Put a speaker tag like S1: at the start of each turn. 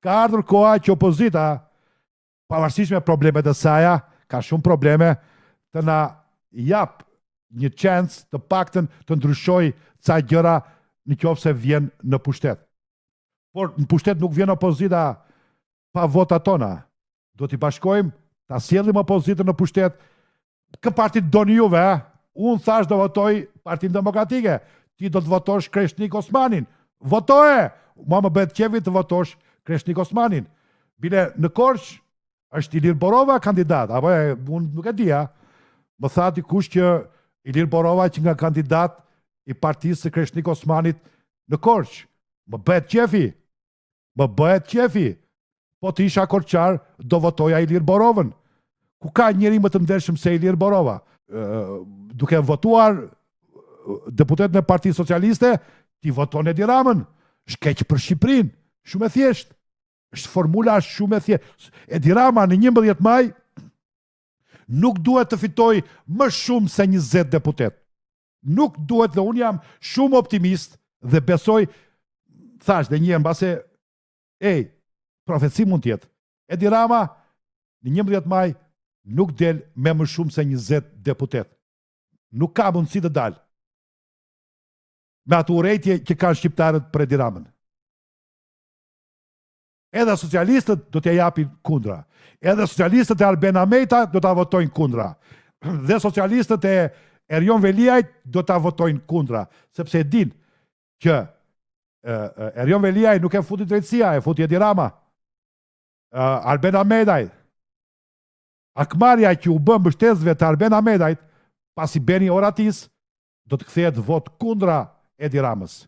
S1: Ka ardhur koha që opozita, pavarësisht me problemet e saja, ka shumë probleme, të na jap një chance të paktën të ndryshoj ca gjëra në qoftë se vjen në pushtet. Por në pushtet nuk vjen opozita pa votat tona. Do t'i bashkojmë, ta sjellim opozitën në pushtet. Kë partit doni juve, unë thash do votoj Partinë Demokratike. Ti do të votosh Kreshnik Osmanin. Votoje! Mua më bëhet qefi të votosh Kreshnik Osmanin. Bile në Korçë është Ilir Borova kandidat, apo unë nuk e dia. Më tha dikush që Ilir Borova që nga kandidat i partisë së Kreshnik Osmanit në Korçë. Më bëhet qefi. Më bëhet qefi. Po të isha korçar, do votoja Ilir Borovën. Ku ka njeri më të ndershëm se Ilir Borova? Duke votuar deputetën e Partisë Socialiste, ti voton Edi Ramën. Shkeq për Shqipërinë. Shumë e thjeshtë. Është formula shumë e thjeshtë. Edi Rama në 11 maj nuk duhet të fitoj më shumë se 20 deputet. Nuk duhet, dhe unë jam shumë optimist dhe besoj, thash dhe njërë mbase, profeci mund tjetë. Edi Rama në 11 maj nuk del me më shumë se 20 deputet. Nuk ka mundësi të dalë. Me atë urejtje që kanë shqiptarët për Edi Ramën. Edhe socialistët do t'ja japin kundra. Edhe socialistët e Arben Amejta do t'a votojnë kundra. Dhe socialistët e Erjon Veliajt do t'a votojnë kundra. Sepse e din që Erjon Veliaj nuk e futi drejtësia, e futi Edi Rama. Arben Amejtaj. Akmarja që u bën mbështetësve të Arben Amejtajt, pasi Beni Oratis, do të kthehet vot kundra Edi Ramës.